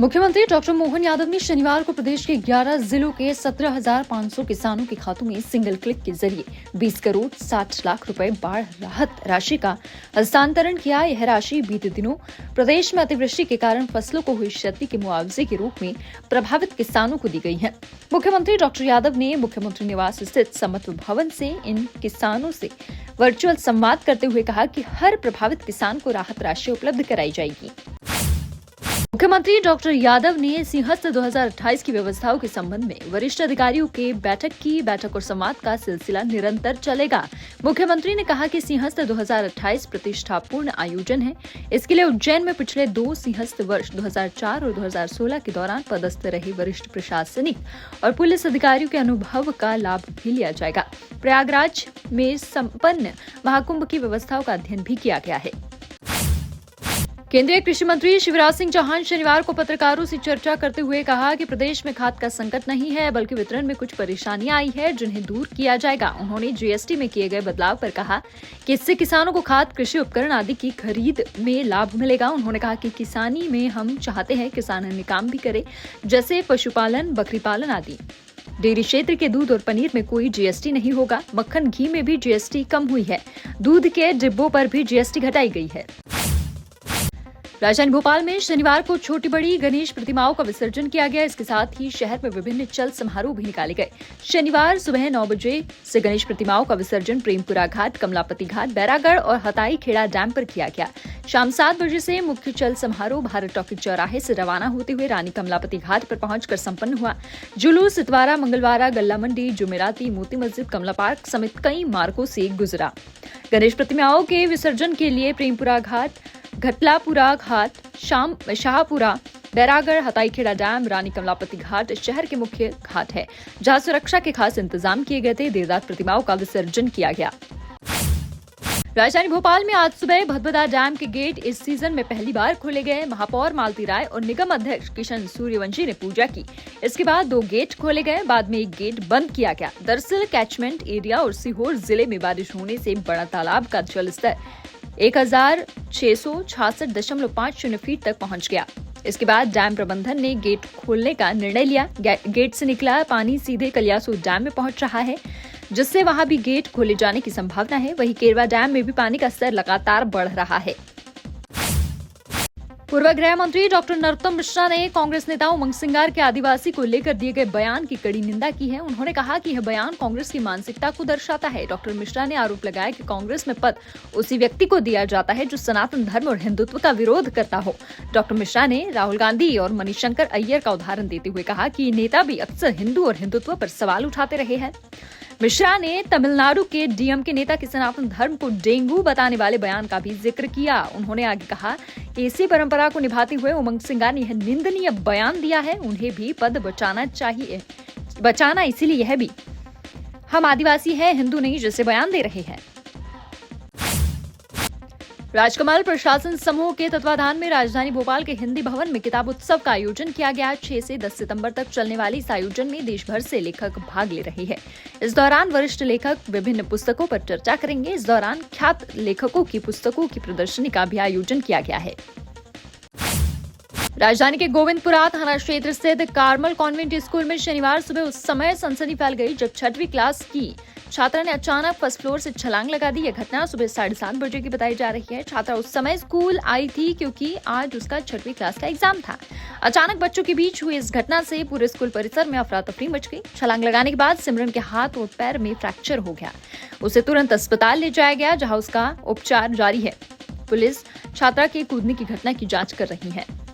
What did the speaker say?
मुख्यमंत्री डॉक्टर मोहन यादव ने शनिवार को प्रदेश के 11 जिलों के 17,500 किसानों के खातों में सिंगल क्लिक के जरिए 20 करोड़ 60 लाख रुपए बाढ़ राहत राशि का हस्तांतरण किया। यह राशि बीते दिनों प्रदेश में अतिवृष्टि के कारण फसलों को हुई क्षति के मुआवजे के रूप में प्रभावित किसानों को दी गई है। मुख्यमंत्री डॉक्टर यादव ने मुख्यमंत्री निवास स्थित समत्व भवन से इन किसानों से वर्चुअल संवाद करते हुए कहा कि हर प्रभावित किसान को राहत राशि उपलब्ध कराई जाएगी। मुख्यमंत्री डॉक्टर यादव ने सिंहस्थ 2028 की व्यवस्थाओं के संबंध में वरिष्ठ अधिकारियों के बैठक और संवाद का सिलसिला निरंतर चलेगा। मुख्यमंत्री ने कहा कि सिंहस्थ 2028 प्रतिष्ठापूर्ण आयोजन है। इसके लिए उज्जैन में पिछले 2 सिंहस्थ वर्ष 2004 और 2016 के दौरान पदस्थ रहे वरिष्ठ प्रशासनिक और पुलिस अधिकारियों के अनुभव का लाभ भी लिया जाएगा। प्रयागराज में संपन्न महाकुंभ की व्यवस्थाओं का अध्ययन भी किया गया है। केंद्रीय कृषि मंत्री शिवराज सिंह चौहान शनिवार को पत्रकारों से चर्चा करते हुए कहा कि प्रदेश में खाद का संकट नहीं है, बल्कि वितरण में कुछ परेशानियां आई है, जिन्हें दूर किया जाएगा। उन्होंने जीएसटी में किए गए बदलाव पर कहा कि इससे किसानों को खाद, कृषि उपकरण आदि की खरीद में लाभ मिलेगा। उन्होंने कहा कि किसानी में हम चाहते हैं किसान अन्य काम भी करे, जैसे पशुपालन, बकरी पालन आदि। डेयरी क्षेत्र के दूध और पनीर में कोई जीएसटी नहीं होगा। मक्खन, घी में भी जीएसटी कम हुई है। दूध के डिब्बों पर भी जीएसटी घटाई गई है। राजधानी भोपाल में शनिवार को छोटी बड़ी गणेश प्रतिमाओं का विसर्जन किया गया। इसके साथ ही शहर में विभिन्न चल समारोह भी निकाले गए। शनिवार सुबह 9 बजे से गणेश प्रतिमाओं का विसर्जन प्रेमपुरा घाट, कमलापति घाट, बैरागढ़ और हताई खेड़ा डैम पर किया गया। शाम 7 बजे से मुख्य चल समारोह भारत टॉकीज चौराहे से रवाना होते हुए रानी कमलापति घाट पर पहुंचकर संपन्न हुआ। जुलूस इतवारा, मंगलवारा, गल्ला मंडी, जुमेराती, मोती मस्जिद, कमला पार्क समेत कई मार्गों से गुजरा। गणेश प्रतिमाओं के विसर्जन के लिए प्रेमपुरा घाट, घटलापुरा घाट, शाहपुरा, बैरागढ़, हताईखेड़ा डैम, रानी कमलापति घाट शहर के मुख्य घाट है, जहां सुरक्षा के खास इंतजाम किए गए थे। देर रात प्रतिमाओं का विसर्जन किया गया। राजधानी भोपाल में आज सुबह भदभदा डैम के गेट इस सीजन में पहली बार खोले गए। महापौर मालती राय और निगम अध्यक्ष किशन सूर्यवंशी ने पूजा की। इसके बाद 2 गेट खोले गए, बाद में 1 गेट बंद किया गया। दरअसल कैचमेंट एरिया और सीहोर जिले में बारिश होने से बड़ा तालाब का जलस्तर 1666.50 फीट तक पहुंच गया। इसके बाद डैम प्रबंधन ने गेट खोलने का निर्णय लिया। गेट से निकला पानी सीधे कलियासोत डैम में पहुंच रहा है, जिससे वहां भी गेट खोले जाने की संभावना है। वहीं केरवा डैम में भी पानी का स्तर लगातार बढ़ रहा है। पूर्व गृह मंत्री डॉक्टर नरोत्तम मिश्रा ने कांग्रेस नेता उमंग सिंगार के आदिवासी को लेकर दिए गए बयान की कड़ी निंदा की है। उन्होंने कहा कि यह बयान कांग्रेस की मानसिकता को दर्शाता है। डॉक्टर मिश्रा ने आरोप लगाया कि कांग्रेस में पद उसी व्यक्ति को दिया जाता है जो सनातन धर्म और हिंदुत्व का विरोध करता हो। डॉक्टर मिश्रा ने राहुल गांधी और मणिशंकर अय्यर का उदाहरण देते हुए कहा कि नेता भी अक्सर हिंदू और हिंदुत्व पर सवाल उठाते रहे हैं। मिश्रा ने तमिलनाडु के डीएम के नेता के सनातन धर्म को डेंगू बताने वाले बयान का भी जिक्र किया। उन्होंने आगे कहा कि इसी परंपरा को निभाते हुए उमंग सिंगार ने यह निंदनीय बयान दिया है। उन्हें भी पद बचाना इसीलिए है भी। हम आदिवासी हैं, हिंदू नहीं, जैसे बयान दे रहे हैं। राजकमल प्रशासन समूह के तत्वाधान में राजधानी भोपाल के हिंदी भवन में किताब उत्सव का आयोजन किया गया। 6 से 10 सितंबर तक चलने वाले इस आयोजन में देश भर से लेखक भाग ले रहे हैं। इस दौरान वरिष्ठ लेखक विभिन्न पुस्तकों पर चर्चा करेंगे। इस दौरान ख्यात लेखकों की पुस्तकों की प्रदर्शनी का भी आयोजन किया गया है। राजधानी के गोविंदपुरा थाना क्षेत्र स्थित कार्मल कॉन्वेंट स्कूल में शनिवार सुबह उस समय सनसनी फैल गई जब 6वीं क्लास की छात्रा ने अचानक फर्स्ट फ्लोर से छलांग लगा दी। यह घटना सुबह 7:30 बजे की बताई जा रही है। छात्रा उस समय स्कूल आई थी क्योंकि आज उसका 6वीं क्लास का एग्जाम था। अचानक बच्चों के बीच हुई इस घटना से पूरे स्कूल परिसर में अफरा तफरी मच गई। छलांग लगाने के बाद सिमरन के हाथ और पैर में फ्रैक्चर हो गया। उसे तुरंत अस्पताल ले जाया गया, जहाँ उसका उपचार जारी है। पुलिस छात्रा के कूदने की घटना की जाँच कर रही है।